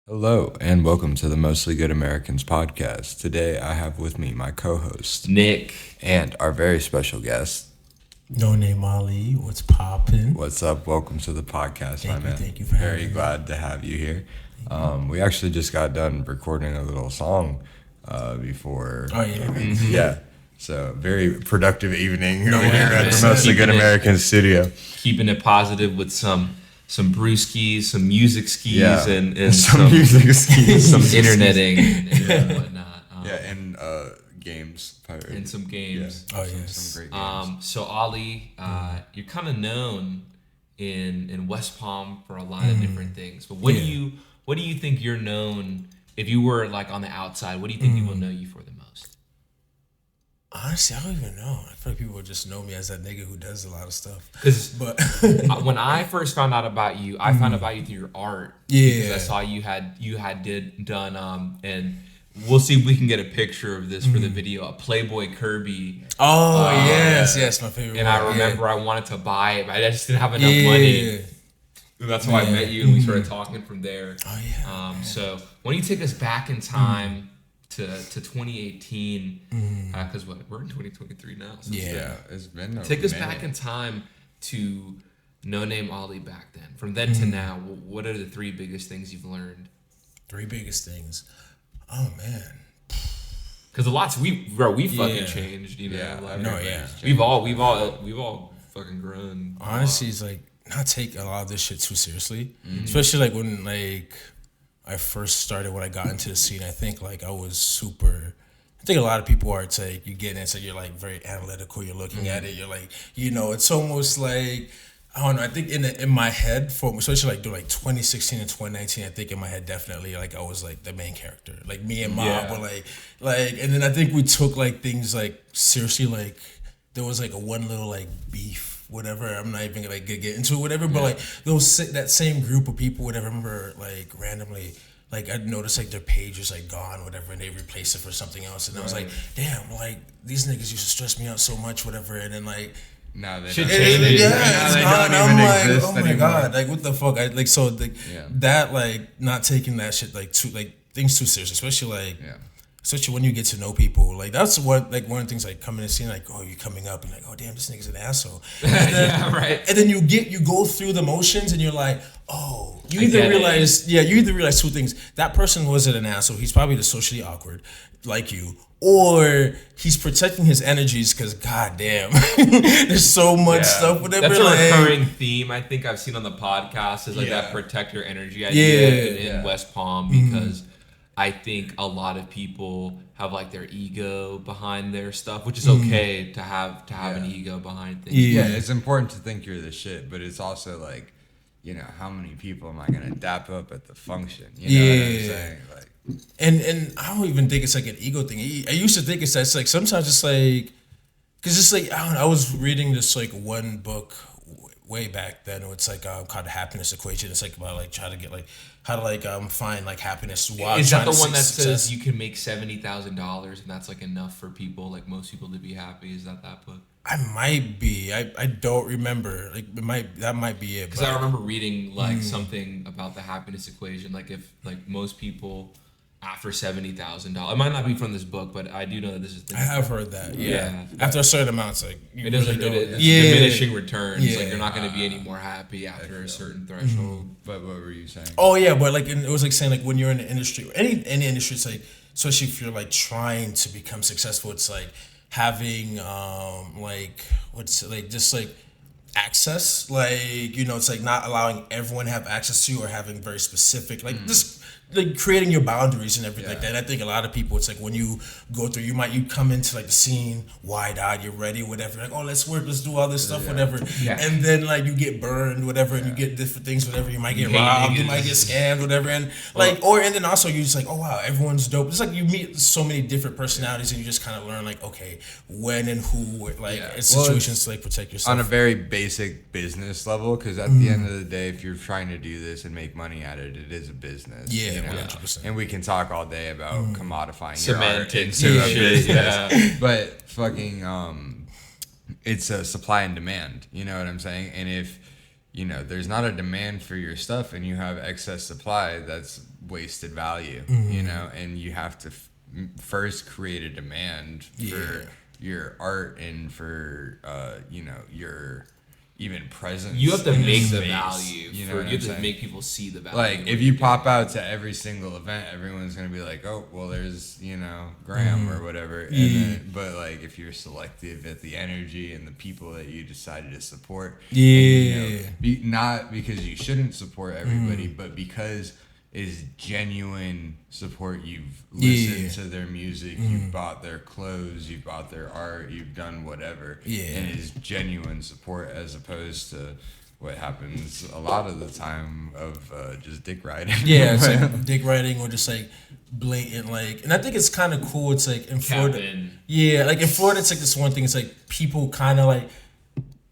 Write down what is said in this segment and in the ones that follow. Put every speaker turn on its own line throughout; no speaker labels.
Hello, and welcome to the Mostly Good Americans podcast. Today I have with me my co host,
Nick.
and our very special guest.
Noname Ali, what's poppin'?
What's up? Welcome to the podcast, my man.
Thank you for
Very
having me.
glad to have you here. We actually just got done recording a little song before.
Oh, yeah.
Yeah. So, very productive evening
No,
over here
yeah,
at the
man.
Mostly Good
Keeping it-
Americans studio.
Keeping it positive with some brewskis, some music skis,
Yeah.
and
some music skis.
some interneting and whatnot.
Yeah, and games.
and some games.
Oh,
Some
yes.
great games.
So Ali, you're kind of known in West Palm for a lot of different things. But what do you think you're known? If you were like on the outside, what do you think people know you for the most?
Honestly, I don't even know. I feel like people would just know me as that nigga who does a lot of stuff.
Because
But
when I first found out about you, I found out about you through your art.
Yeah.
Because I saw you had done and we'll see if we can get a picture of this for the video. A Playboy Kirby.
oh yes, my favorite.
And
one,
I remember I wanted to buy it, but I just didn't have enough
yeah.
money. And that's how I
Yeah.
met you, and we started talking from there.
Oh yeah.
So why don't you take us back in time to 2018? Because we're in 2023 now. So
Yeah.
Yeah, it's been a
take us
minute.
back in time to No Name Ollie back then. From then to now, what are the three biggest things you've learned?
Three biggest things. Oh man.
Because a lot's we fucking
Yeah.
changed. You know,
Yeah,
like,
No, yeah.
we've all fucking grown.
Honestly, it's like not take a lot of this shit too seriously. Especially like when like I first started, when I got into the scene, I think like I was super. I think a lot of people are. It's like you get into, you're like very analytical. You're looking at it. You're like, it's almost like, I don't know. I think in my head, for especially like 2016 and 2019, I think in my head definitely like I was like the main character, like me and Mob
Yeah.
were like, and then I think we took like things like seriously. Like there was like a one little like beef, whatever. I'm not even gonna get into it, whatever. But like that same group of people, whatever. I remember like randomly. Like I noticed like their page was like gone, whatever, and they replaced it for something else, and I was like, "Damn, like these niggas used to stress me out so much, whatever." And then like,
Now they
Shit
don't-
changes.
yeah,
Now
it's
they
gone.
don't
I'm
even
like,
exist
oh my
anymore.
god, like what the fuck? I like so like
Yeah.
that like not taking that shit like too like things too serious, especially like.
Yeah.
Especially when you get to know people, like that's what like one of the things like coming and seeing like, oh, you're coming up and like, oh damn, this nigga's an asshole. And then,
Yeah, right.
And then you go through the motions and you're like, oh, you
I
either
get it.
realize two things. That person wasn't an asshole. He's probably the socially awkward, like you, or he's protecting his energies because goddamn, there's so much stuff. Whatever.
That's a
like,
recurring theme I think I've seen on the podcast is like
Yeah.
that protect your energy idea in
Yeah.
West Palm, because I think a lot of people have like their ego behind their stuff, which is okay to have an
Yeah.
ego behind things.
Yeah.
Yeah, it's important to think you're the shit, but it's also like, how many people am I gonna dap up at the function? You know what I'm
Yeah.
saying? Like,
And I don't even think it's like an ego thing. I used to think it's like sometimes it's like, cause it's like I don't know, I was reading this like one book way back then. It's like called the Happiness Equation. It's like about like trying to get like how to like find like happiness while
Is that
trying
the
to
one that
success.
says you can make $70,000 and that's like enough for people, like most people, to be happy? Is that book?
I might be. I don't remember. Like that might be it.
Because
but-
I remember reading like something about the happiness equation. Like if like most people after $70,000, it might not be from this book, but I do know that this is.
I have heard that. Yeah.
Yeah.
After a certain amount, it's like you
It doesn't.
really
It,
don't.
it's
Yeah.
diminishing returns.
Yeah.
Like you're not going to be any more happy after a certain threshold.
but what were you saying?
Oh yeah, but like it was like saying like when you're in the industry, any industry, it's like especially if you're like trying to become successful, it's like having like what's like just like access, like it's like not allowing everyone to have access to you or having very specific like just like creating your boundaries and everything like that. And I think a lot of people, it's like when you go through, you come into like the scene wide-eyed, you're ready, whatever, like, oh, let's work, let's do all this stuff, whatever.
Yeah.
And then like you get burned, whatever, and you get different things, whatever. You might get
hate
robbed, you
niggas.
might get scammed, whatever. And and then also you just like, oh wow, everyone's dope. It's like you meet so many different personalities and you just kind of learn like, okay, when and who, like
Yeah.
in
Well,
situations to like protect yourself.
On a very basic business level, because at the end of the day, if you're trying to do this and make money at it, it is a business.
Yeah,
you know?
100%.
And we can talk all day about commodifying your art
Semantics
into
and
a
shit,
business.
yeah.
But fucking, it's a supply and demand. You know what I'm saying? And if there's not a demand for your stuff and you have excess supply, that's wasted value, and you have to first create a demand for your art and for your even presence.
You have to make the
space,
value.
You
have to make people see the value.
Like if you pop out to every single event, everyone's gonna be like, "Oh, well, there's Graham or whatever." And then, but like if you're selective at the energy and the people that you decided to support, not because you shouldn't support everybody, but because is genuine support. You've listened to their music, you've bought their clothes, you've bought their art, you've done whatever, and it is genuine support as opposed to what happens a lot of the time of just dick riding.
Yeah, it's like dick riding or just like blatant like, and I think it's kind of cool. It's like in Florida, like in Florida, it's like this one thing. It's like people kind of like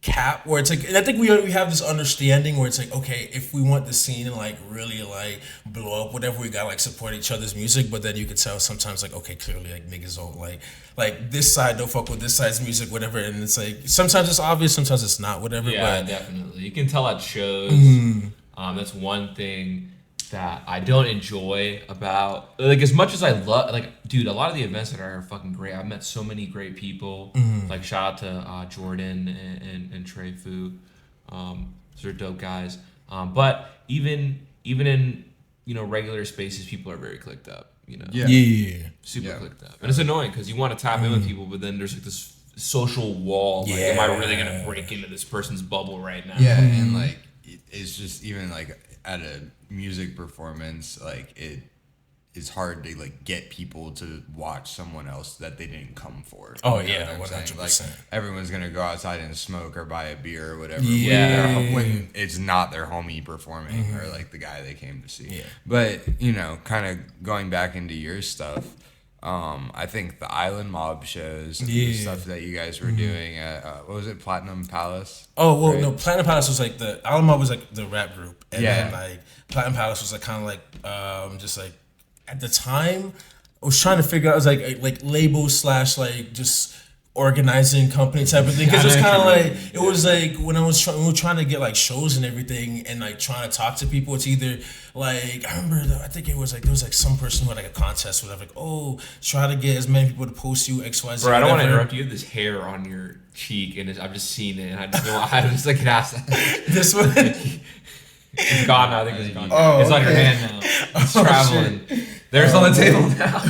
cap where it's like, and I think we have this understanding where it's like, okay, if we want the scene to like really like blow up, whatever, we gotta like support each other's music. But then you could tell sometimes like, okay, clearly like niggas don't like this side don't fuck with this side's music, whatever. And it's like sometimes it's obvious, sometimes it's not, whatever.
Yeah,
but
definitely. You can tell at shows. That's one thing that I don't enjoy about, like, as much as I love, like, dude, a lot of the events that are fucking great. I've met so many great people. Like, shout out to Jordan and Trey Fu. Those are dope guys. But even in regular spaces, people are very clicked up. Super clicked up, and it's annoying because you want to tap in with people, but then there's like this social wall. Like, am I really gonna break into this person's bubble right now?
Yeah, and like it's just even like at a music performance, like it's hard to like get people to watch someone else that they didn't come for.
Oh yeah, 100%.
Like everyone's gonna go outside and smoke or buy a beer or whatever. When it's not their homie performing or like the guy they came to see. Yeah. But kind of going back into your stuff. I think the Island Mob shows and the stuff that you guys were doing at what was it, Platinum Palace?
Oh well, no, Platinum Palace was like the Island Mob was like the rap group, and then like Platinum Palace was like kind of like just like at the time I was trying to figure out, it was like label / like just organizing company type of thing, because it's kind of like it was like when we were trying to get like shows and everything and like trying to talk to people, it's either like I remember I think it was like there was like some person who had like a contest where like, oh, try to get as many people to post you XYZ.
Bro, I don't want to interrupt you. You have this hair on your cheek and I've just seen it and I just know I was like ask that.
This one
it's gone now. I think it's gone. Oh, it's on your hand now. It's traveling. Shit. There's on the table now.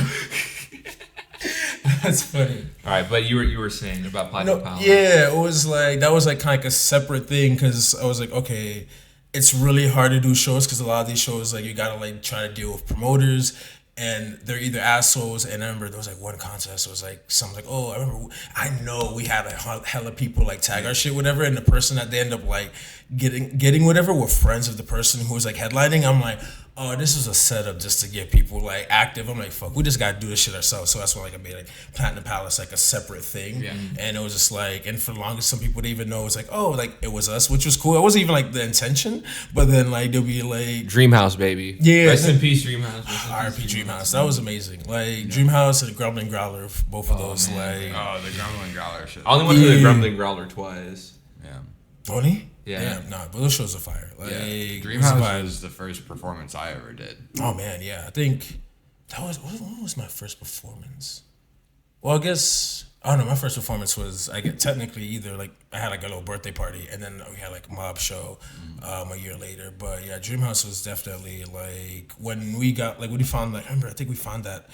That's funny.
All right, but you were saying about Platinum Palace.
Yeah, it was like that was like kind of like a separate thing, because I was like, okay, it's really hard to do shows because a lot of these shows like you gotta like try to deal with promoters and they're either assholes. And I remember there was like one contest. It was like something like, oh, I know we had a hella people like tag our shit, whatever, and the person that they end up like getting whatever were friends of the person who was like headlining. I'm like, oh, this was a setup just to get people like active. I'm like, fuck, we just gotta do this shit ourselves. So that's why like I made like Platinum Palace like a separate thing. Yeah. And it was just like, and for the longest, some people didn't even know it was like, oh, like it was us, which was cool. It wasn't even like the intention, but then like there'll be like
Dreamhouse, baby.
Yeah.
Rest in peace, Dreamhouse.
RP Dreamhouse. That was amazing. Like Dreamhouse and Grumbling Growler, both of those. Man.
Like the Grumbling Growler shit.
I only went to the Grumbling Growler twice.
Yeah.
Only?
Yeah.
Damn, nah, but those shows are fire. Like,
Dreamhouse was the first performance I ever did.
Oh man, yeah. I think that was what was my first performance? Well, I guess I don't know. My first performance was technically either like I had like a little birthday party and then we had like a mob show a year later. But yeah, Dreamhouse was definitely like when we got like when we found like I remember I think we found that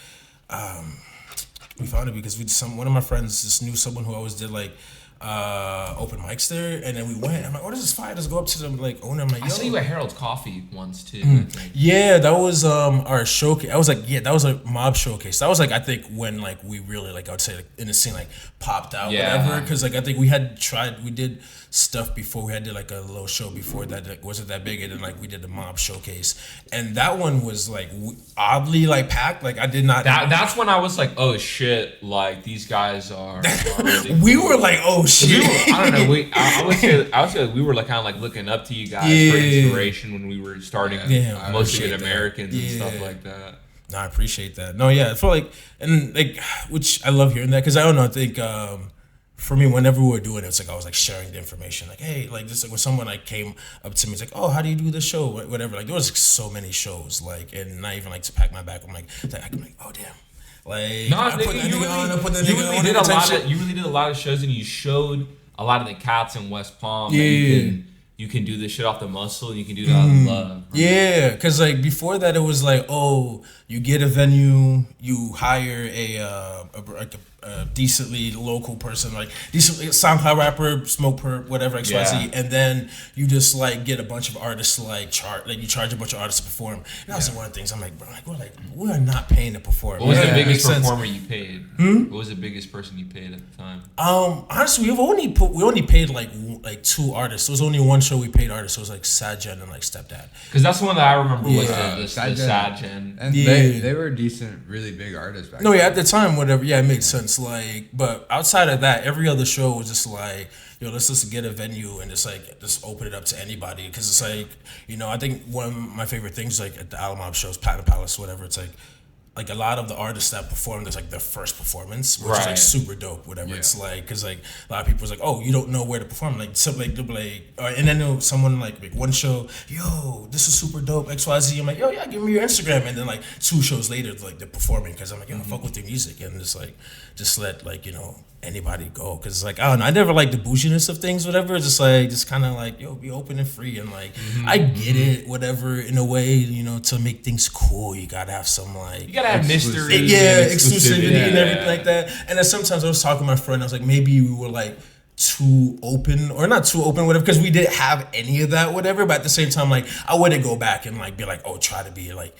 we found it because one of my friends just knew someone who always did like open mics there, and then we went. I'm like, oh, this is fire. Let's go up to them like owner. I'm like, yo.
I saw you at Harold's Coffee once too. I think.
Yeah, that was our showcase. I was like, yeah, that was a mob showcase. That was like I think when like we really like I would say like in the scene like popped out whatever, because like I think we did stuff before. We had did like a little show before that like, wasn't that big, and then like we did the mob showcase, and that one was like oddly like packed. Like I did not.
That's when I was like, oh shit, like these guys are.
We were like, oh shit.
I don't know. I would say we were like kind of like looking up to you guys for inspiration when we were starting.
Yeah,
mostly Good Americans and stuff like that.
No, I appreciate that. No, yeah, I feel like and like which I love hearing that because I don't know. I think for me, whenever we were doing it, it's like I was like sharing the information, like, hey, like this, like when someone like came up to me, it's like, oh, how do you do the show, whatever. Like there was like so many shows, like, and not even like to pack my back. I'm like, oh damn, like
No,
I put that nigga on, I put that nigga on.
You really did a lot of shows, and you showed a lot of the cats in West Palm.
Yeah.
You can do this shit off the muscle, and you can do that out of love. Right?
Yeah, because like before that, it was like, oh, you get a venue, you hire a decently local person, like decently SoundCloud rapper, Smoke Perp, whatever XYZ, and then you just like get a bunch of artists to like you charge a bunch of artists to perform. And that was one of the things I'm like, bro, we are not paying to perform.
What was the biggest performer you paid? What was the biggest person you paid at the time?
Honestly, we only paid like 2 artists. There was only one show we paid artists. So it was like Sadgen and like Stepdad.
Because that's the one that I remember was the Sadgen.
And they were decent, really big artists back then.
At the time, whatever, it made sense. Like, but outside of that, every other show was just like, yo, let's just get a venue and just open it up to anybody. Because it's like, I think one of my favorite things, like at the Alamob shows, Platinum Palace, whatever, it's like a lot of the artists that performed, it's like their first performance, which is like super dope, whatever. It's like, because like a lot of people was like, oh, you don't know where to perform, like something like, and then someone like one show, yo, this is super dope, XYZ. I'm like, yo, yeah, give me your Instagram, and then like 2 shows later, like they're performing, because I'm like, yo, fuck with their music, and just let like anybody go, because it's like, I don't know, I never liked the bouginess of things, whatever. It's just kind of like, yo, be open and free, and like I get it, whatever, in a way, to make things cool, you gotta have some like,
you gotta have mystery,
exclusivity and everything like that. And then sometimes I was talking to my friend, I was like, maybe we were like too open, or not too open, whatever, because we didn't have any of that, whatever. But at the same time, like I wouldn't go back and like be like, oh, try to be like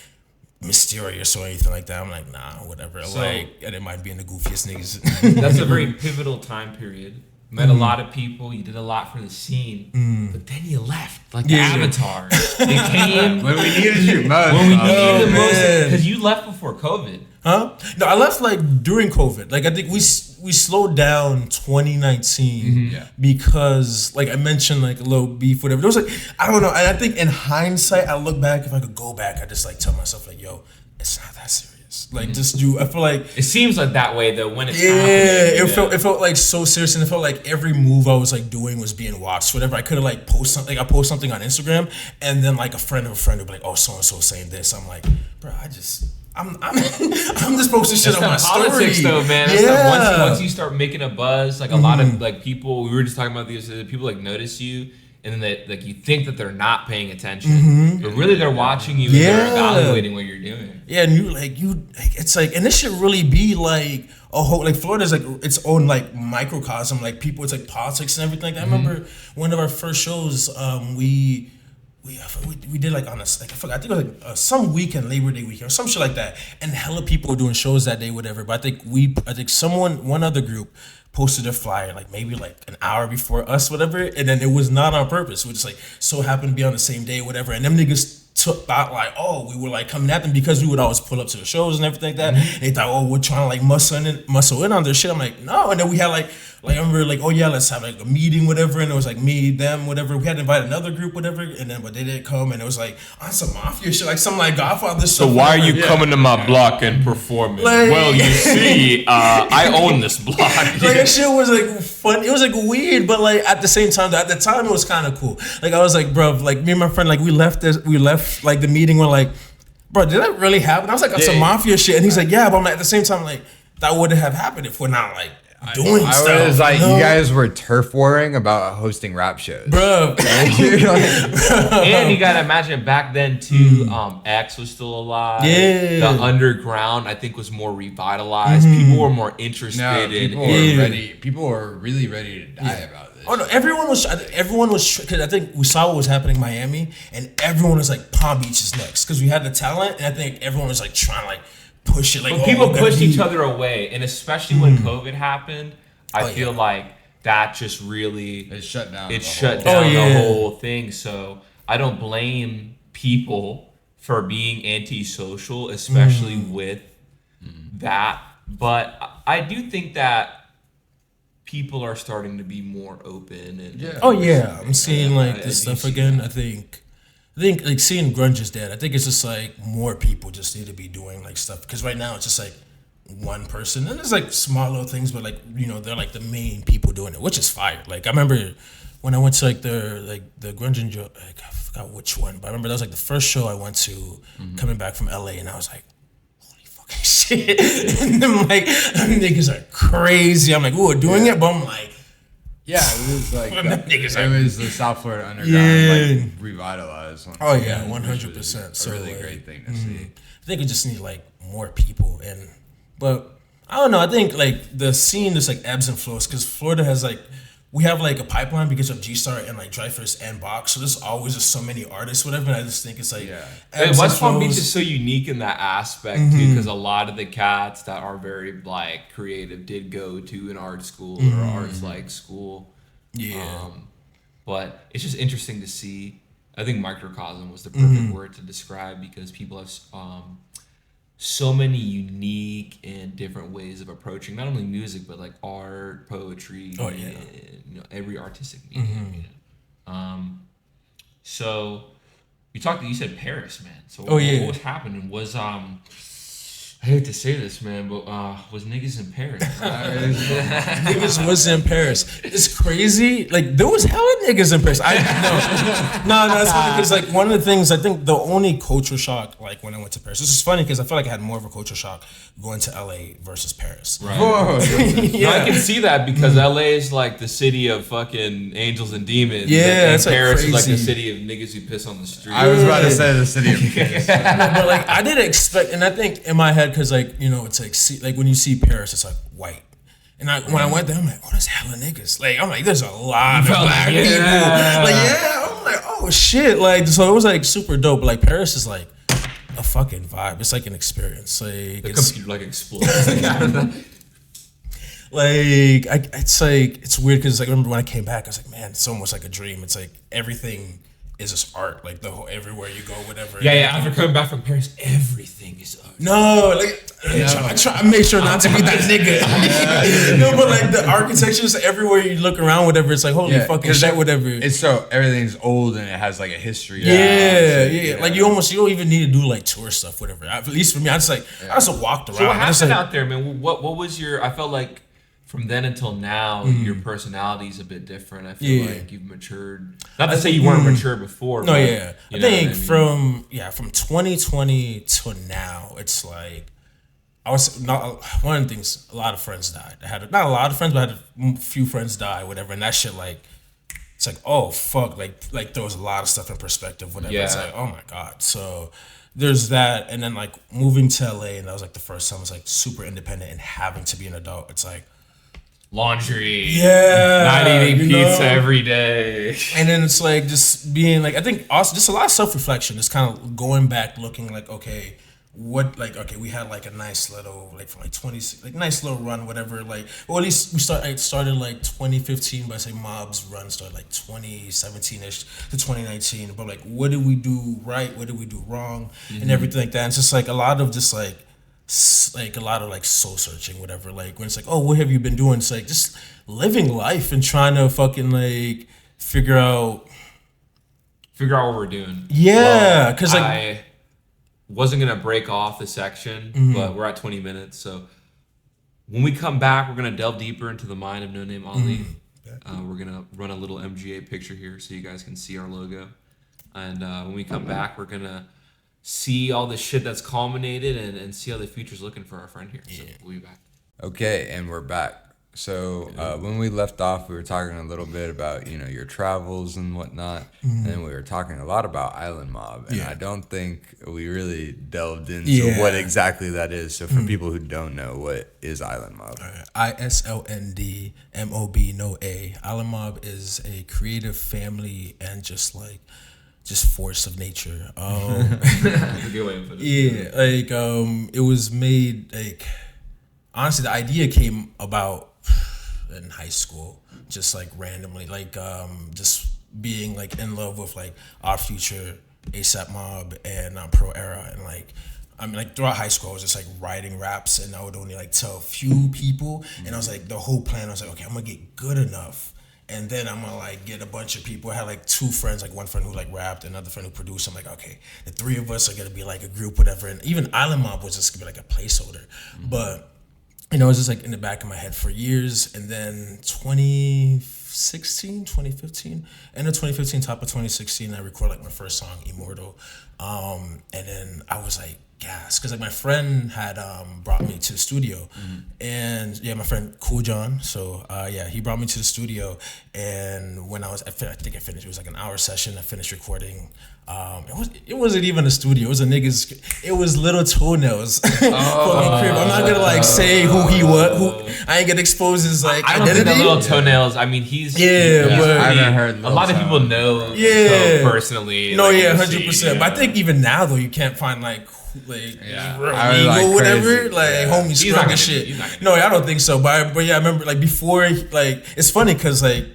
mysterious or anything like that. I'm like, nah, whatever. So, like, I didn't mind being the goofiest niggas.
That's a very pivotal time period. Met a lot of people. You did a lot for the scene, but then you left, like the Avatar. It came
when we needed you most.
When we needed you most, because you left before COVID.
Huh? No, I left like during COVID. Like I think we slowed down 2019 because, like I mentioned, like a little beef, whatever. There was like, I don't know. And I think in hindsight, I look back, if I could go back, I just like tell myself like, yo, it's not that serious. Like just I feel like
it seems like that way though when it's
happening. It felt like so serious, and it felt like every move I was like doing was being watched. Whatever, I could have like post something. Like I post something on Instagram, and then like a friend of a friend would be like, oh, so and so saying this. I'm like, bro, I'm just posting shit on my story.
Politics though, man. Once you start making a buzz, like a lot of like people, we were just talking about these, people like notice you, and then they like you think that they're not paying attention, but really they're watching you and they're evaluating what you're doing.
Yeah, and it's like, and this should really be like a whole, like Florida's like its own like microcosm, like people, it's like politics and everything. I remember one of our first shows, we did like on a, like I forgot, I think it was like some weekend, Labor Day weekend or some shit like that, and hella people were doing shows that day, whatever. But I think one other group posted a flyer like maybe like an hour before us, whatever, and then it was not on purpose. We just like so happened to be on the same day, whatever, and them niggas thought like, oh, we were like coming at them because we would always pull up to the shows and everything like that. And they thought, oh, we're trying to like muscle in on their shit. I'm like, no. And then we had like I remember like, oh yeah, let's have like a meeting, whatever. And it was like me, them, whatever. We had to invite another group, whatever. And then but they didn't come, and it was like on some mafia shit, like some like Godfather stuff.
So why are you coming to my block and performing?
Like,
well, you see, I own this block.
Like that shit was like fun. It was like weird, but like at the same time, at the time it was kind of cool. Like I was like, bro, like me and my friend, like we left like the meeting. We're like, bro, did that really happen? I was like, on some mafia shit, and he's like, yeah, but I'm like, at the same time, like that wouldn't have happened if we're not like doing stuff.
I was like, you guys were turf warring about hosting rap shows,
bro.
And you gotta imagine back then too. X was still alive.
Yeah,
the underground I think was more revitalized. People were more interested
People were really ready to die about this.
Oh no, everyone was because I think we saw what was happening in Miami, and everyone was like Palm Beach is next because we had the talent, and I think everyone was like trying to like push it. Like
but people pushed each other away, and especially when COVID happened, I feel like that just really
it shut down.
The whole thing. So I don't blame people for being antisocial, especially with that. But I do think that people are starting to be more open and
I'm seeing like this stuff again. I think like seeing grunge is dead. I think it's just like more people just need to be doing like stuff, because right now it's just like one person, and there's like small little things, but like they're like the main people doing it, which is fire. Like I remember when I went to like the grunge and like I forgot which one, but I remember that was like the first show I went to coming back from LA, and I was like, holy fucking shit. And then like niggas are crazy. I'm like, ooh, doing it, but I'm like,
yeah, it was like
Niggas
it was the South Florida Underground like revitalized.
Oh yeah, 100%.
So really like, great thing to see.
I think we just need like more people, but I don't know. I think like the scene just like ebbs and flows because Florida has like. We have like a pipeline because of G Star and like Dreyfus and Box, so there's always just so many artists, whatever. And I just think it's like
West Palm Beach is so unique in that aspect too, because a lot of the cats that are very like creative did go to an art school or arts like school.
Yeah,
but it's just interesting to see. I think microcosm was the perfect word to describe because people have so many unique and different ways of approaching not only music but like art, poetry, and, every artistic medium. So you said Paris, man. So what was happening was I hate to say this, man, but was niggas in Paris?
Niggas was in Paris. It's crazy. Like there was hella niggas in Paris. No, it's funny because like one of the things I think the only culture shock like when I went to Paris. This is funny because I feel like I had more of a culture shock going to LA versus Paris.
Right. No, I can see that because LA is like the city of fucking angels and demons.
Yeah,
and Paris is like the
crazy.
city of niggas who piss on the street.
I was about to say the city of piss.
But like I didn't expect, and I think in my head because like it's like like when you see Paris, it's like white. And when I went there, I'm like, oh, there's hella niggas. Like, I'm like, there's a lot of black people. Like, I'm like, oh shit. Like, so it was like super dope. But like, Paris is like a fucking vibe. It's like an experience. Like,
the computer like explodes.
It's weird because like, I remember when I came back, I was like, man, it's almost like a dream. It's like everything is just art. Like the whole everywhere you go, whatever.
Yeah. After coming back from Paris, everything is art.
No, like I make sure not to be that nigga. No, but like the architecture is everywhere you look around, whatever. It's like holy fucking shit, whatever.
It's so everything's old and it has like a history.
Yeah. Like you don't even need to do like tour stuff, whatever. At least for me, I just walked around.
So what happened out there, man? What was your? I felt like from then until now, your personality is a bit different. I feel like you've matured. Not to say you weren't mature before.
No,
but,
I think from 2020 to now, it's like I was not one of the things. A lot of friends died. I had not a lot of friends, but I had a few friends die, whatever. And that shit, like, it's like, oh fuck, like there was a lot of stuff in perspective, whatever.
Yeah.
It's like, oh my god. So there's that, and then like moving to LA, and that was like the first time I was like super independent and having to be an adult. It's like.
Laundry.
Yeah.
Not eating pizza every day.
And then it's like just being like, I think also just a lot of self-reflection, just kind of going back, looking like, okay, we had like a nice little, like from like 20, like nice little run, whatever, like, or at least I started like 2015, but I say Mob's run started like 2017-ish to 2019, but like, what did we do right? What did we do wrong? And everything like that. And it's just like a lot of just like a lot of like soul searching, whatever. Like when it's like, oh, what have you been doing? It's like just living life and trying to fucking like figure out
what we're doing.
Yeah, because like
I wasn't gonna break off the section, but we're at 20 minutes. So when we come back, we're gonna delve deeper into the mind of Noname Ali. We're gonna run a little MGA picture here so you guys can see our logo. And when we come back, we're gonna see all the shit that's culminated and see how the future's looking for our friend here. So we'll be back.
Okay, and we're back. So when we left off, we were talking a little bit about, your travels and whatnot. And then we were talking a lot about Island Mob. And I don't think we really delved into what exactly that is. So for people who don't know, what is Island Mob?
ISLND MOB, no A. Island Mob is a creative family and just force of nature.
That's a good way to put it.
Yeah, like it was made like honestly the idea came about in high school, just like randomly, like just being like in love with like Our Future, ASAP Mob, and Pro Era, and like I mean like throughout high school I was just like writing raps and I would only like tell a few people, and I was like the whole plan was like, okay, I'm gonna get good enough. And then I'm gonna like get a bunch of people. I had like two friends, like one friend who like rapped, another friend who produced. I'm like, okay, the three of us are gonna be like a group, whatever. And even Island Mob was just gonna be like a placeholder. But it was just like in the back of my head for years. And then 2015, end of 2015, top of 2016, I recorded like my first song, Immortal. And then I was like, gas, because like my friend had brought me to the studio, and my friend Cool John. So he brought me to the studio, and when I think I finished. It was like an hour session. I finished recording. It wasn't even a studio. It was a nigga's. It was Little Toenails. Fucking crib. I'm not gonna like say who he was. I ain't gonna expose his like
I don't
identity.
think the Little Toenails. I mean, he's
but
I haven't heard
a lot of people know personally.
No,
like,
100%. But I think even now though, you can't find like real
I was,
legal,
like,
whatever,
crazy.
like homie scrub and shit. No, I don't think so. But I remember like before, like it's funny because like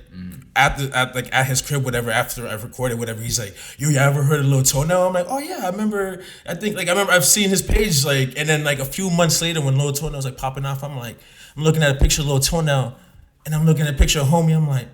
at his crib, whatever. After I've recorded, whatever, he's like, "Yo, you ever heard of Lil Toenail?" I'm like, "Oh yeah, I remember. I remember I've seen his page." Like, and then like a few months later, when Lil Toenail was like popping off, I'm looking at a picture of Lil Toenail, and I'm looking at a picture of homie. I'm like,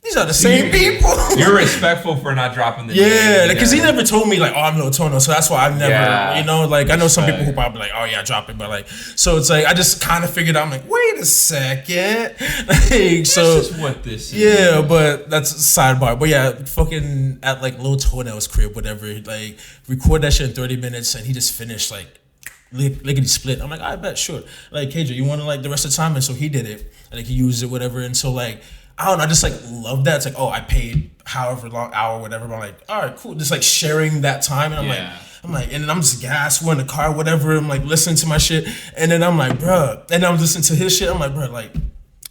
these are the same people.
You're respectful for not dropping the
name. Because he never told me like, oh, I'm Lil Toenail, so that's why I've never, like I know some people who probably like, oh yeah, drop it, but like, so it's like I just kind of figured out. I'm like, wait a second, like, so
this is what this is.
Yeah, but that's a sidebar. But yeah, fucking at like Lil Toenail's crib, whatever, like record that shit in 30 minutes, and he just finished like lickety split. I'm like, I bet, sure. Like, KJ, you want to like the rest of the time? And so he did it, and like he used it, whatever, and so like. I don't know, I just like love that. It's like, oh, I paid however long hour, whatever. But I'm like, all right, cool. Just like sharing that time. And I'm like, and then I'm just gassed, we're in the car, whatever. I'm like listening to my shit. And then I'm like, bruh. And I'm listening to his shit. I'm like, bruh, like,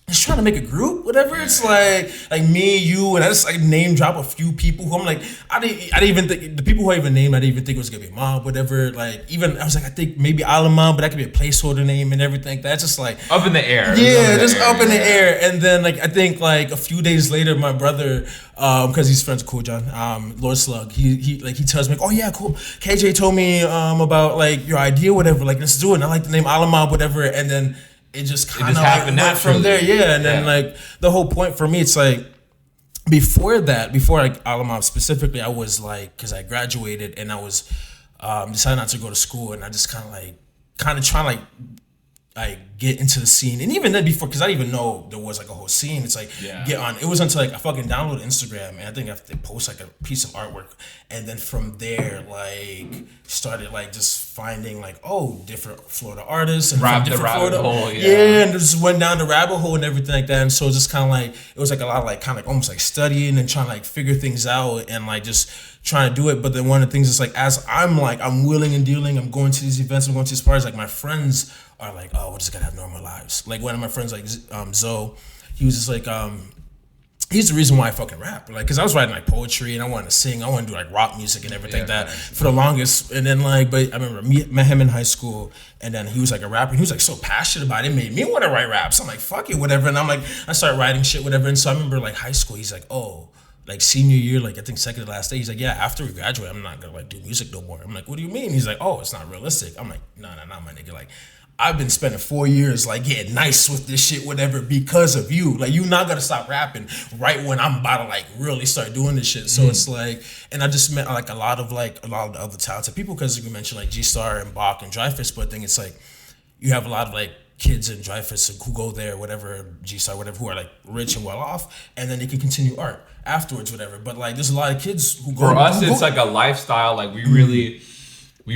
just trying to make a group, whatever. It's like me, you, and I just like name drop a few people who I'm like, I didn't even think the people who I even named, I didn't even think it was gonna be Mob, whatever. Like even I was like, I think maybe Alamam, but that could be a placeholder name and everything. That's just like
up in the air.
Yeah, just up in the air. And then like I think like a few days later, my brother, because he's friends with Cool John, Lord Slug, he tells me, oh yeah, cool. KJ told me about like your idea, whatever. Like let's do it. And I like the name Alamam, whatever. And then it just kind of like went from there, and then like the whole point for me, it's like before like Alamab specifically, I was like, because I graduated and I was decided not to go to school, and I just kind of trying to get into the scene. And even then before, because I didn't even know there was like a whole scene, it's like get on. It was until like I fucking downloaded Instagram, and I think I have to post like a piece of artwork, and then from there like started like just finding like different Florida artists and from different Florida
hole,
and just went down the rabbit hole and everything like that. And so just kind of like it was like a lot of like kind of like almost like studying and trying to like figure things out and like just trying to do it. But then one of the things is like as I'm willing and dealing, I'm going to these events, I'm going to these parties, like my friends are like, oh, we're just gonna have normal lives. Like one of my friends, like Zoe, he was just like, he's the reason why I fucking rap. Like, cause I was writing like poetry and I wanted to sing, I wanted to do like rock music and everything like that for the longest. And then like, but I remember met him in high school, and then he was like a rapper. And he was like so passionate about it, it made me want to write raps. I'm like, fuck it, whatever. And I'm like, I started writing shit, whatever. And so I remember like high school, he's like, oh, like senior year, like I think second to last day, he's like, yeah, after we graduate, I'm not gonna like do music no more. I'm like, what do you mean? He's like, oh, it's not realistic. I'm like, no, my nigga, like I've been spending 4 years like getting nice with this shit, whatever, because of you. Like you not gonna stop rapping right when I'm about to like really start doing this shit. So it's like, and I just met like a lot of the other talented people, because you mentioned like G Star and Bach and Dreyfus, but I think it's like you have a lot of like kids in Dreyfus who go there, whatever, G Star, whatever, who are like rich and well off, and then they can continue art afterwards, whatever. But like there's a lot of kids who go.
For us, it's like a lifestyle. Like we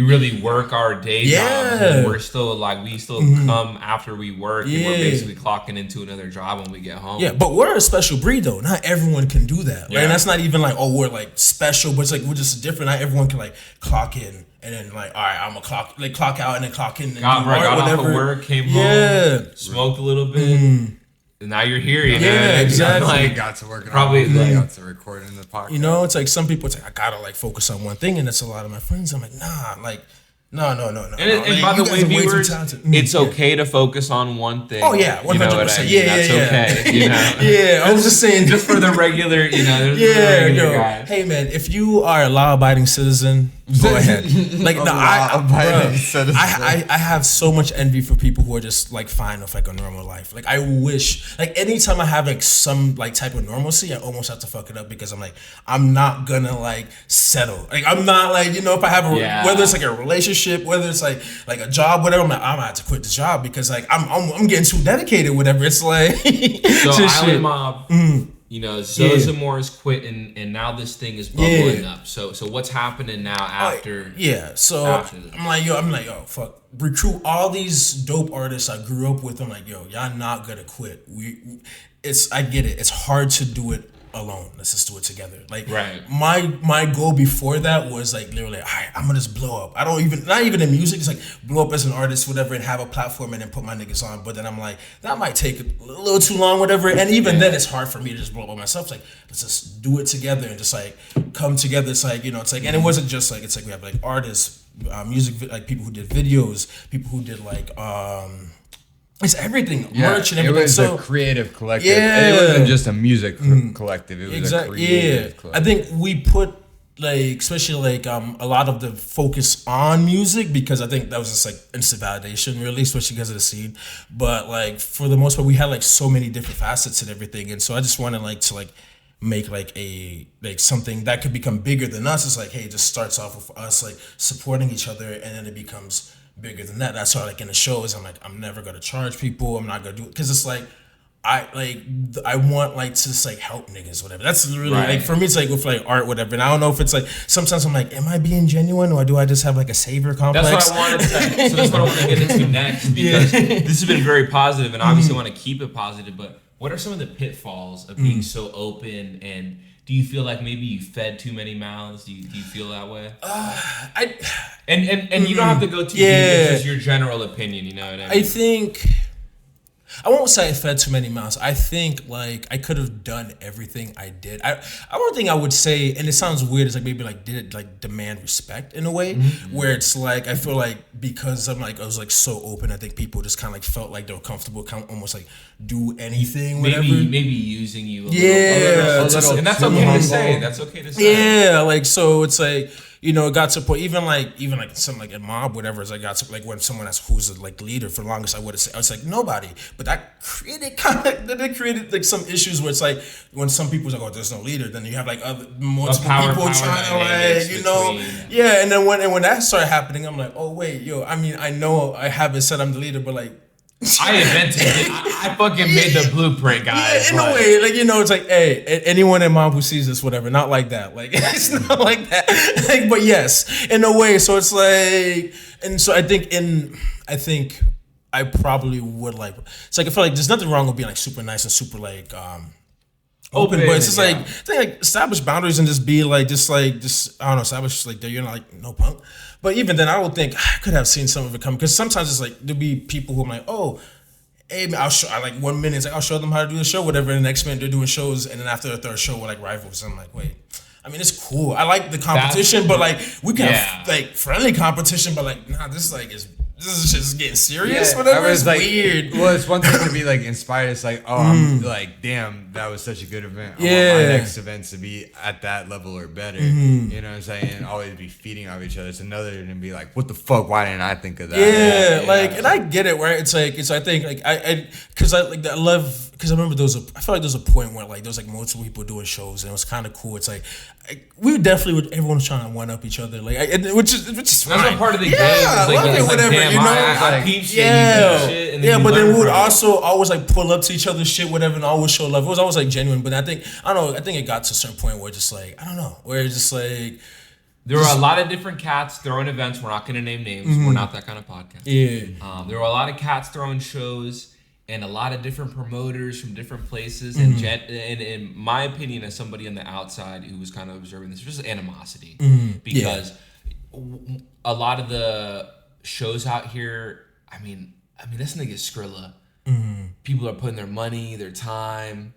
really work our day jobs, and we're still like we come after we work, and we're basically clocking into another job when we get home.
Yeah, but we're a special breed though. Not everyone can do that. Right? And that's not even like, oh, we're like special, but it's like we're just different. Not everyone can like clock in and then like, all right, I'm gonna clock out and then clock in and
got off of work, came home, smoked a little bit. And now you're here, you know?
Yeah, exactly.
Like, got to work probably got to record in the podcast.
You know, it's like some people, it's like I gotta like focus on one thing, and that's a lot of my friends. I'm like, nah, like no.
And by the way, viewers, it's okay to focus on one thing.
Oh yeah, 100%.
You know what I mean? That's okay. You know?
Yeah, I was just saying,
just for the regular, you know,
guys. Hey man, if you are a law-abiding citizen, Go ahead. Like, no,
I
I have so much envy for people who are just like fine with like a normal life. Like, I wish, like, anytime I have like some like type of normalcy, I almost have to fuck it up because I'm like, I'm not gonna like settle. Like, I'm not like, you know, if I have whether it's like a relationship, whether it's like a job, whatever, I'm gonna have to quit the job because like I'm getting too dedicated, whatever. It's like
so Island Mob. You know, Zozamore's quit, and now this thing is bubbling up. So what's happening now after?
I'm like, yo, fuck. Recruit all these dope artists I grew up with. I'm like, yo, y'all not gonna quit. I get it. It's hard to do it alone. Let's just do it together. Like, my goal before that was like literally, all right, I'm gonna just blow up. Not even in music, it's like blow up as an artist, whatever, and have a platform and then put my niggas on. But then I'm like, that might take a little too long, whatever. And even then, it's hard for me to just blow up by myself. It's like, let's just do it together and just like come together. It's like, you know, it's like, and it wasn't just like, it's like we have like artists, music, like people who did videos, people who did like it's everything, merch and everything.
It was a creative collective. Yeah. It wasn't just a music collective. It was a creative collective.
I think we put like, especially like a lot of the focus on music because I think that was just like instant validation, really, especially because of the scene. But like for the most part, we had like so many different facets and everything, and so I just wanted like to like make like a like something that could become bigger than us. It's like, hey, it just starts off with us like supporting each other, and then it becomes bigger than that. That's why like in the shows, I'm like, I'm never gonna charge people. I'm not gonna do it because it's like I want like to just like help niggas, whatever. That's really like for me. It's like with like art, whatever. And I don't know if it's like sometimes I'm like, am I being genuine or do I just have like a savior complex?
That's what I wanted to say. So that's what I want to get into next because this has been very positive, and obviously want to keep it positive. But what are some of the pitfalls of being so open, and do you feel like maybe you fed too many mouths? Do you feel that way? And you don't have to go too deep. It's just your general opinion. You know what I mean?
I think I won't say I fed too many mouths. I think like I could have done everything I did. I one thing I would say, and it sounds weird, is like maybe like did it like demand respect in a way where it's like I feel like because I'm like I was like so open, I think people just kind of like felt like they were comfortable, kind of almost like do anything, whatever.
Maybe using you a little, and that's okay to say. That's okay to say.
Yeah, like so it's like. You know, it got to a point, even like something like a mob, whatever, as I got to like when someone who's a like leader for the longest, I would have said, I was like, nobody. But that created like some issues where it's like when some people's like, oh, there's no leader, then you have like other multiple people trying to like, you know, and then when that started happening, I'm like, oh wait, yo, I mean, I know I haven't said I'm the leader, but like.
I invented it. I fucking made the blueprint, guys.
Yeah, in a way, like, you know, it's like, hey, anyone in mom who sees this, whatever, not like that. Like, it's not like that. Like, but yes, in a way. So it's like, and so I think I probably would like. It's like I feel like there's nothing wrong with being like super nice and super like open, but it's just like I think like establish boundaries and just be like just I don't know, establish like that you're not like no punk. But even then, I don't think I could have seen some of it come because sometimes it's like there'll be people who I'm like, oh, hey, man, I like 1 minute, it's like I'll show them how to do the show, whatever. And the next minute they're doing shows, and then after the third show, we're like rivals. I'm like, wait. I mean, it's cool. I like the competition, but like we can have like friendly competition, but like nah, this is just getting serious.
Yeah,
whatever. It's
like,
weird.
Well, it's one thing to be like inspired. It's like, oh, I'm like, damn, that was such a good event. I want my next events to be at that level or better. You know what I'm saying? And always be feeding off each other. It's another to be like, what the fuck? Why didn't I think of that?
Yeah, like, and I get it. Right? It's I think like because I love. Because I remember I feel like there was a point where like there was like multiple people doing shows and it was kind of cool. It's like we definitely everyone was trying to one up each other, like which is fine.
That's a part of the game.
Yeah, whatever.
Damn,
you know,
I peep shit,
but then we would also always like pull up to each other's shit, whatever, and always show love. It was always like genuine. But I think it got to a certain point where just like I don't know, where it's just like.
There were a lot of different cats throwing events. We're not going to name names. We're not that kind of podcast.
Yeah.
There were a lot of cats throwing shows. And a lot of different promoters from different places, and in my opinion, as somebody on the outside who was kind of observing this, there's animosity because a lot of the shows out here. I mean, this nigga Skrilla. People are putting their money, their time,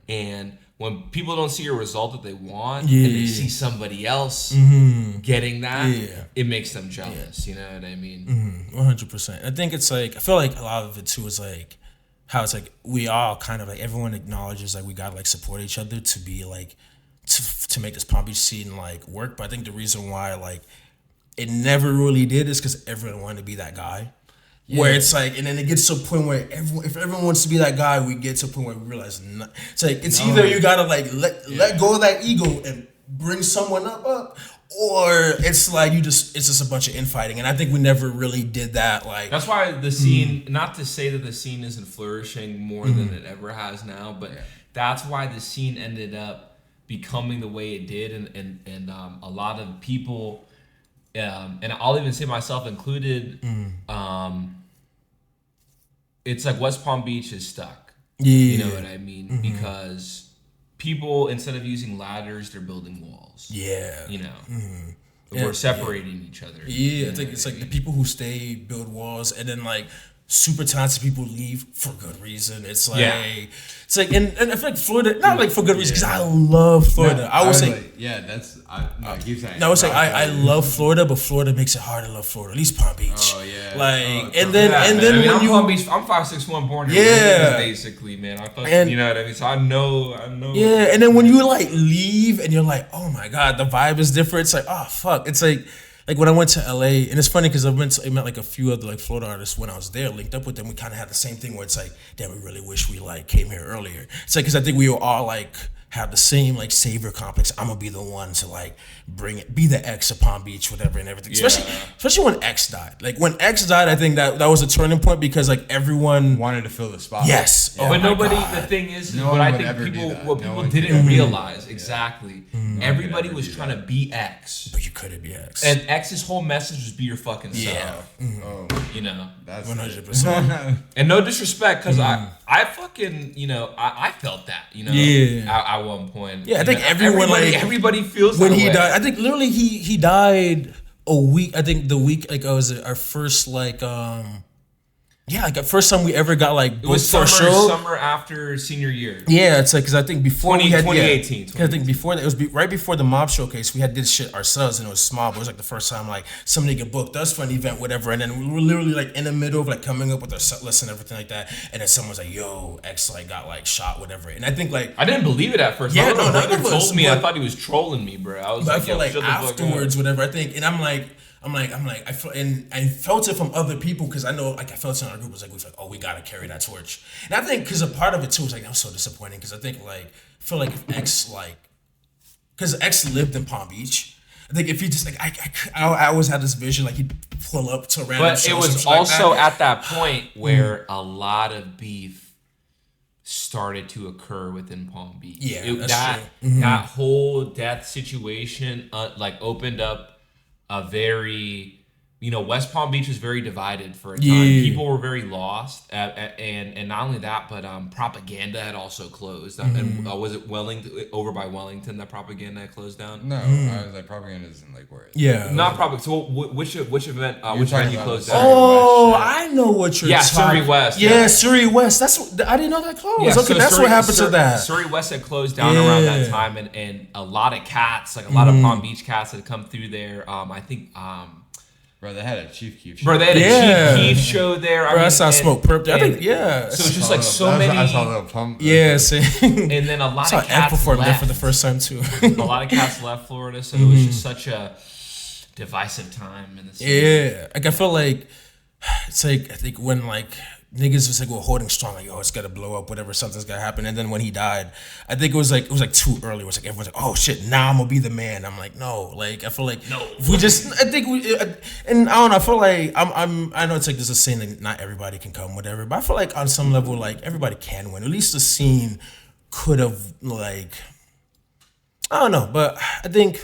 and when people don't see a result that they want, and they see somebody else getting that, it makes them jealous. You know what I mean?
100%. I think it's like I feel like a lot of it too is like. How it's like we all kind of like everyone acknowledges like we gotta like support each other to be like to make this Palm Beach scene like work. But I think the reason why like it never really did is because everyone wanted to be that guy. Yeah. Where it's like, and then it gets to a point where if everyone wants to be that guy, we get to a point where we realize it's like it's either you gotta like let go of that ego and bring someone up, or it's like it's just a bunch of infighting. And I think we never really did that. Like
that's why the scene. Not to say that the scene isn't flourishing more than it ever has now, but that's why the scene ended up becoming the way it did, and a lot of people. And I'll even say myself included, it's like West Palm Beach is stuck.
Yeah.
You know what I mean? Because people, instead of using ladders, they're building walls.
Yeah.
You know? We're separating each other.
Yeah, I think it's like the people who stay build walls, and then like super talented people leave for good reason. It's like it's like and I feel like Florida, not like for good reason, because I love Florida.
No,
I would say
like, that's keep saying.
No, I was saying I love Florida, but Florida makes it hard to love Florida. At least Palm Beach.
Oh yeah.
Like and then when
I'm
you
Palm Beach, I'm 5'6", born here. Basically, man. You know what I mean. So I know.
Yeah, and then when you like leave and you're like, oh my god, the vibe is different. It's like, oh fuck. It's like when I went to LA, and it's funny because I met like a few other like Florida artists when I was there, linked up with them. We kind of had the same thing where it's like, damn, we really wish we like came here earlier. It's like because I think we were all like have the same like savior complex. I'm gonna be the one to like bring it, be the X of Palm Beach, whatever, and everything. Especially when X died. Like when X died, I think that was a turning point because like everyone
wanted to fill the spot.
Yes,
but nobody. God. The thing is, what I think people didn't realize exactly. Everybody was trying to be X,
but you couldn't be X.
And X's whole message was be your fucking self.
Yeah,
you know,
that's 100%.
And no disrespect, because I fucking I felt that at one point.
Yeah, I think everybody
feels
when
that
he
way.
died. I think literally he died a week. I think the week like was our first like like the first time we ever got like booked for a show.
Summer after senior year.
Yeah, it's like because I think before
2018.
I think before that it was right before the mob showcase. We had this shit ourselves and it was small, but it was like the first time like somebody get booked us for an event, whatever. And then we were literally like in the middle of like coming up with our set list and everything like that. And then someone was like, "Yo, X like got like shot, whatever." And I think like
I didn't believe it at first.
Yeah,
my brother told me. I thought he was trolling me, bro. I was
but
like,
I feel like afterwards, whatever. I think, and I feel, and I felt it from other people because I know, like, I felt it in our group. It was like, we felt, oh, we gotta carry that torch. And I think because a part of it too was like, I'm so disappointing because I think like, I feel like if X because X lived in Palm Beach. I think if he just like, I always had this vision like he'd pull up to a random show.
But it was also like at that point where a lot of beef started to occur within Palm Beach.
Yeah,
that whole death situation like opened up a very, West Palm Beach was very divided for a time. People were very lost, and not only that, but Propaganda had also closed. And was it over by Wellington that Propaganda had closed down?
No, I was like Propaganda isn't like where.
Not Propaganda. So which event? Which event you closed down?
Oh, I know what you're talking.
Surrey West.
Yeah, Surrey West. I didn't know that closed. Yeah, okay, so that's what happened to that.
Surrey West had closed down around that time, and a lot of cats, like a lot of Palm Beach cats, had come through there. I think.
Bro, they had a Chief Keef show.
Bro, they had a Chief Keef show there.
Bro, I saw Smoke Perp there. I think, yeah.
So it's just like so many.
I saw Lil Pump.
Yeah, same.
And then a lot of cats
performed
left.
there for the first time, too.
A lot of cats left Florida, so it was just such a divisive time in the city.
Yeah. Like, I felt like, it's like, I think when, like, niggas was like, we're holding strong, like, it's gotta blow up, whatever, something's gotta happen. And then when he died, I think it was like too early. It was like everyone's like, oh shit, now I'm gonna be the man. I'm like, no, like I feel like
no.
And I don't know. I feel like I know it's like there's a saying that not everybody can come, whatever. But I feel like on some level, like everybody can win. At least the scene could have like, I don't know, but I think.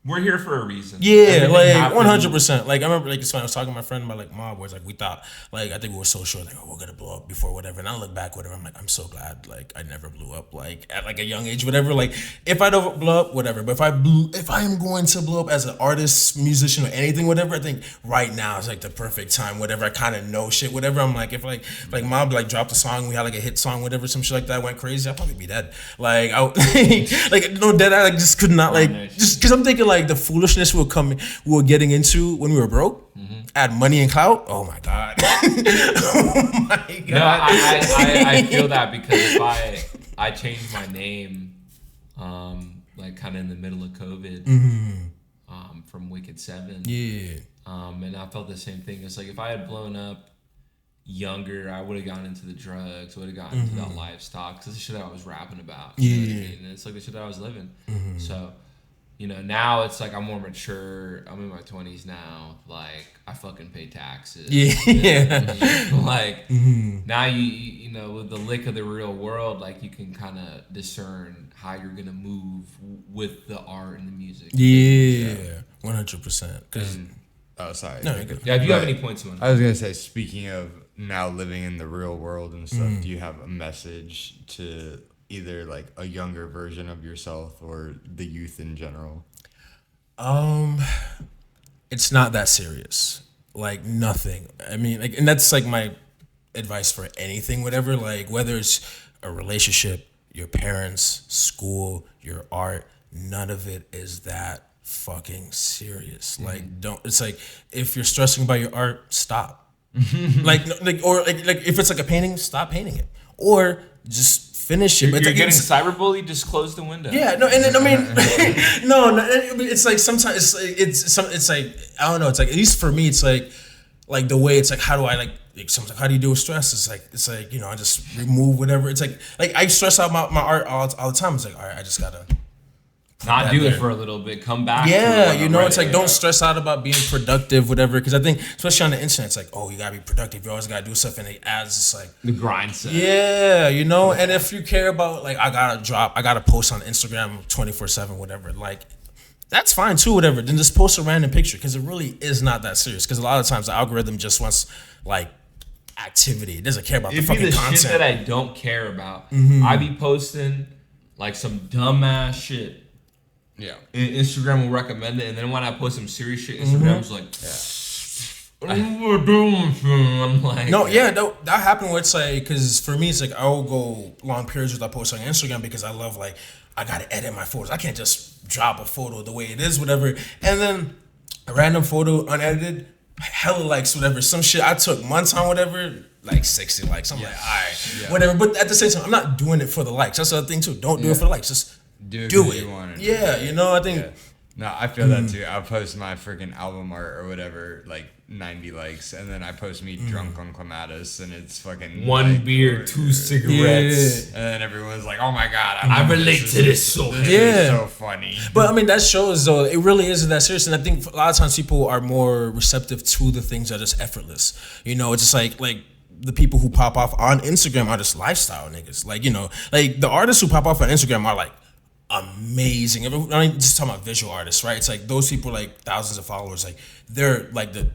We're here for a reason.
Yeah, like 100%. Like I remember, like it's funny. I was talking to my friend about like mob wars. Like we thought, like I think we were so sure, like oh we're gonna blow up before whatever. And I look back, whatever. I'm like I'm so glad, like I never blew up, like at like a young age, whatever. Like if I don't blow up, whatever. But if I am going to blow up as an artist, musician, or anything, whatever, I think right now is like the perfect time. Whatever, I kind of know shit, whatever. I'm like if like mob like dropped a song, we had like a hit song, whatever, some shit like that went crazy, I'd probably be dead. Like I like no dead. I like just could not like just because I'm thinking like the foolishness we were getting into when we were broke, add money and clout. Oh my god! Oh my god!
No, I feel that because if I changed my name, like kind of in the middle of COVID, from Wicked 7.
Yeah.
And I felt the same thing. It's like if I had blown up younger, I would have gone into the drugs, would have gotten into that lifestyle, because it's the shit that I was rapping about. You know what I mean? And it's like the shit that I was living. So, you know, now it's like I'm more mature. I'm in my 20s now. Like, I fucking pay taxes.
Yeah.
Like, now you know, with the lick of the real world, like, you can kind of discern how you're going to move with the art and the music.
Yeah. 100%. Because...
Oh, sorry.
No, you're good.
Yeah, if you have any points you want to...
I was going to say, speaking of now living in the real world and stuff, do you have a message to either like a younger version of yourself or the youth in general?
It's not that serious. Like, nothing. I mean, like, and that's like my advice for anything, whatever. Like, whether it's a relationship, your parents, school, your art, none of it is that fucking serious. Like, don't. It's like, if you're stressing about your art, stop. like if it's like a painting, stop painting it, or just finish it.
You're getting cyberbullied. Just close the window.
Yeah, no, and then I mean, no, it's like sometimes it's like I don't know. It's like, at least for me, it's like the way it's like, how do I like sometimes, how do you deal with stress? It's like you know, I just remove whatever. It's like I stress out my art all the time. It's like, all right, I just gotta
not do it for a little bit, come back.
Yeah, you know, it's like, don't stress out about being productive, whatever. Because I think, especially on the internet, it's like, oh, you gotta be productive. You always gotta do stuff, and it adds just like
the grind set.
Yeah, you know. And if you care about like, I gotta post on Instagram 24/7, whatever. Like, that's fine too, whatever. Then just post a random picture, because it really is not that serious. Because a lot of times the algorithm just wants like activity. It doesn't care about the fucking content.
Shit that I don't care about. I be posting like some dumbass shit.
Yeah.
And Instagram will recommend it, and then when I post some serious shit, Instagram's like, what are you doing? I'm like,
no, yeah, that happened where it's like, because for me, it's like, I will go long periods without posting on Instagram, because I love, like, I gotta edit my photos. I can't just drop a photo the way it is, whatever. And then a random photo, unedited, hella likes, whatever. Some shit I took months on, whatever, like 60 likes. I'm like, all right, whatever. But at the same time, I'm not doing it for the likes. That's the other thing too. Don't do it for the likes. Just do it.
You want it.
Yeah, you know, I think.
Yeah. No, I feel that too. I'll post my freaking album art or whatever, like 90 likes, and then I post me drunk on Clematis, and it's fucking
one
like,
beer, 2 cigarettes,
and then everyone's like, "Oh my god,
I relate to this so much."
This is so funny.
But I mean, that shows though it really isn't that serious, and I think a lot of times people are more receptive to the things that are just effortless. You know, it's just like the people who pop off on Instagram are just lifestyle niggas. Like, you know, like the artists who pop off on Instagram are like amazing. I mean, just talking about visual artists, right? It's like those people, like thousands of followers, like they're like the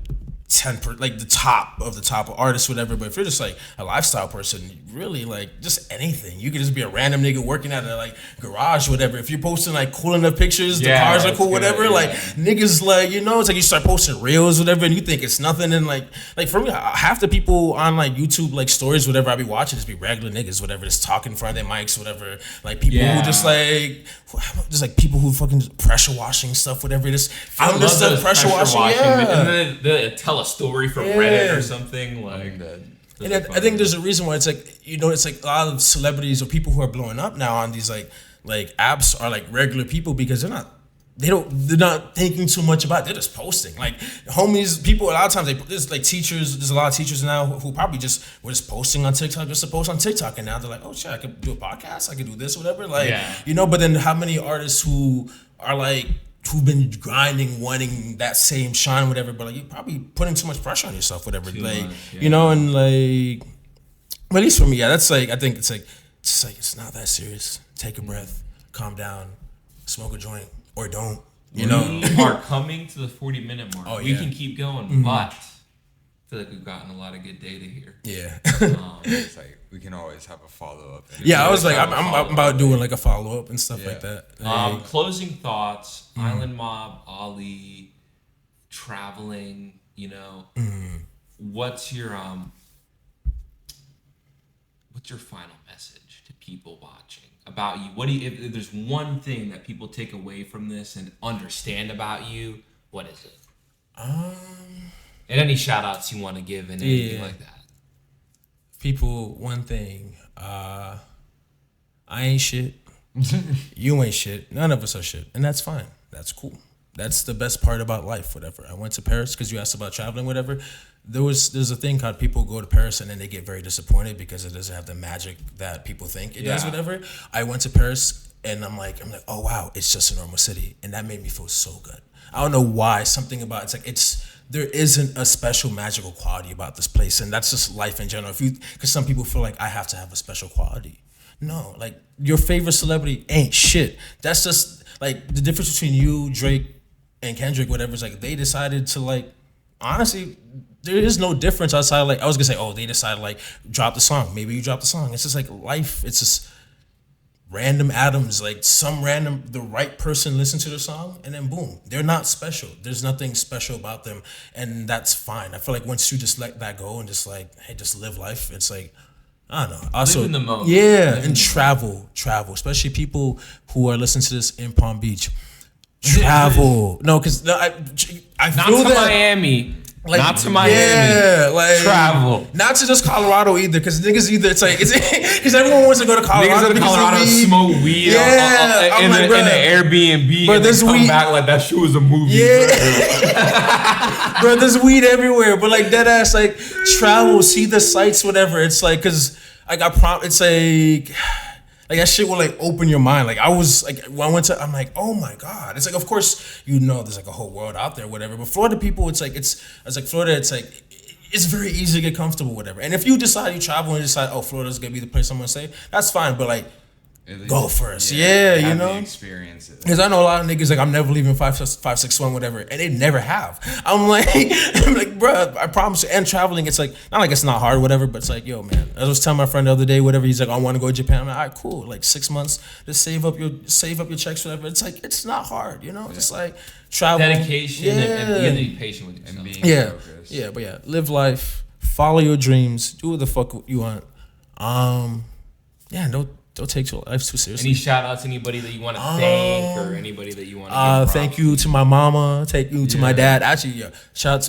10%, like the top of artists, whatever. But if you're just like a lifestyle person, really like just anything, you could just be a random nigga working at a like garage, whatever. If you're posting like cool enough pictures, the cars are cool, whatever. Like niggas, like, you know, it's like you start posting reels, whatever, and you think it's nothing. And like for me, half the people on like YouTube like stories, whatever, I be watching just be regular niggas, whatever, just talking in front of their mics, whatever. Like people who just like people who fucking pressure washing stuff, whatever. Just film this stuff, pressure washing,
and then they tell a story from Reddit or something like that.
And I think there's a reason why it's like, you know, it's like a lot of celebrities or people who are blowing up now on these like apps are like regular people, because they're not thinking too much about it. They're just posting. Like homies, people, a lot of times there's like teachers, there's a lot of teachers now who probably were just posting on TikTok just to post on TikTok, and now they're like, oh shit, I could do a podcast, I could do this, whatever. Like, you know, but then how many artists who are like, who've been grinding, wanting that same shine, whatever, but like you're probably putting too much pressure on yourself, whatever. You know, and like, at least for me, that's like, I think it's not that serious. Take a breath, calm down, smoke a joint, or don't. You know,
we are coming to the 40-minute mark. We can keep going, but I feel like we've gotten a lot of good data here.
Yeah.
It's like we can always have a follow-up.
Yeah, I was like, I'm about doing like a follow-up and stuff like that.
Closing thoughts, Island Mob, Ollie, traveling, you know, what's your final message to people watching about you? What do you, if there's one thing that people take away from this and understand about you, what is it? And any shout outs you want to give and anything like that.
People, one thing, I ain't shit. You ain't shit. None of us are shit. And that's fine. That's cool. That's the best part about life, whatever. I went to Paris because you asked about traveling, whatever. There's a thing called people go to Paris and then they get very disappointed because it doesn't have the magic that people think it does, whatever. I went to Paris and I'm like, oh wow, it's just a normal city, and that made me feel so good. I don't know why. Something about there isn't a special magical quality about this place, and that's just life in general. Because some people feel like I have to have a special quality. No, like your favorite celebrity ain't shit. That's just like the difference between you, Drake, and Kendrick, whatever. Is like they decided to like, honestly, there is no difference outside. Like I was gonna say, oh, they decided like drop the song. Maybe you drop the song. It's just like life. It's just random atoms. Like the right person listens to the song, and then boom, they're not special. There's nothing special about them, and that's fine. I feel like once you just let that go and just like, hey, just live life. It's like, I don't know. Also,
live in the moment.
Yeah, and travel, especially people who are listening to this in Palm Beach. Travel, no, because I
Not
feel
to
that.
Miami.
Like,
Not to Miami.
Yeah, like
travel.
Not to just Colorado either, because niggas either because everyone wants to go to Colorado.
Niggas go to Colorado, smoke weed in an Airbnb,
bro,
and then come back like that shit was a movie.
Yeah, bro, there's weed everywhere. But like dead ass, like travel, see the sights, whatever. It's like because I got it's like that shit will like open your mind. Like I was like when I went to, I'm like, oh my god. It's like of course there's like a whole world out there, whatever. But Florida people, it's like Florida. It's like it's very easy to get comfortable, whatever. And if you decide you travel and decide, oh, Florida's gonna be the place I'm gonna stay, that's fine. But like, go first, you know.
Experience it.
Because I know a lot of niggas like I'm never leaving 561 whatever, and they never have. I'm like, bro, I promise you. And traveling, it's like not like it's not hard, whatever, but it's like, yo, man. I was telling my friend the other day, whatever. He's like, I want to go to Japan. I'm like, all right, cool. Like 6 months, just save up your checks, whatever. It's like it's not hard, you know. Just like travel,
dedication, and you have to be patient with yourself.
And being focused.
But live life, follow your dreams, do what the fuck you want. Don't take your life too seriously.
Any shout outs, anybody that you want to thank, or anybody that you want to
thank you to my mama, thank you to my dad. Actually, shout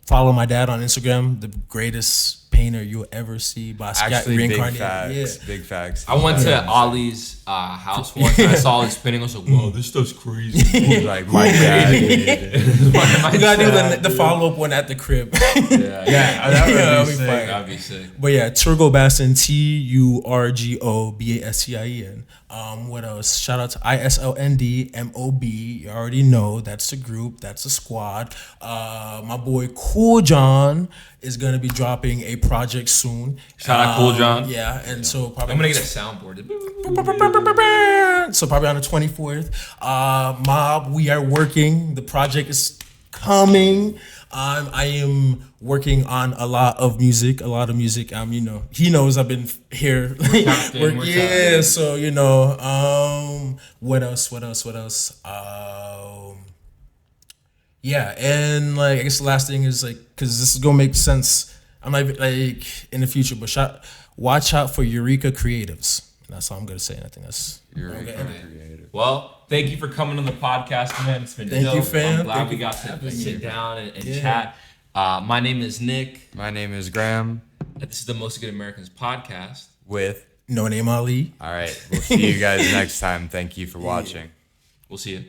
follow my dad on Instagram, the greatest painter you'll ever see by
Actually,
reincarnated.
Big facts.
I went to Ollie's house once and I saw his painting. I was like, whoa, this stuff's crazy.
Like my dad did it.
We gotta do the follow up one at the crib.
That would be sick.
That'd be sick.
But yeah, Turgo Bastin, TurgoBastin. What else? Shout out to ISLNDMOB. You already know that's the group, that's the squad. My boy Cool John is gonna be dropping a project soon.
Shout out Cool John.
Yeah, and so probably
I'm gonna get a soundboard.
So probably on the 24th. Mob, we are working. The project is coming. I am working on a lot of music. He knows I've been here. So what else? And like I guess the last thing is like, because this is gonna make sense. I'm like in the future, but watch out for Eureka Creatives. That's all I'm gonna say. And I think that's
Eureka Creative.
Well, thank you for coming on the podcast, man. It's been dope.
Thank you, fam.
I'm glad we got to sit down and chat. My name is Nick.
My name is Graham.
This is the Most Good Americans podcast
With
Noname Ali.
All right, we'll see you guys next time. Thank you for watching.
We'll see you.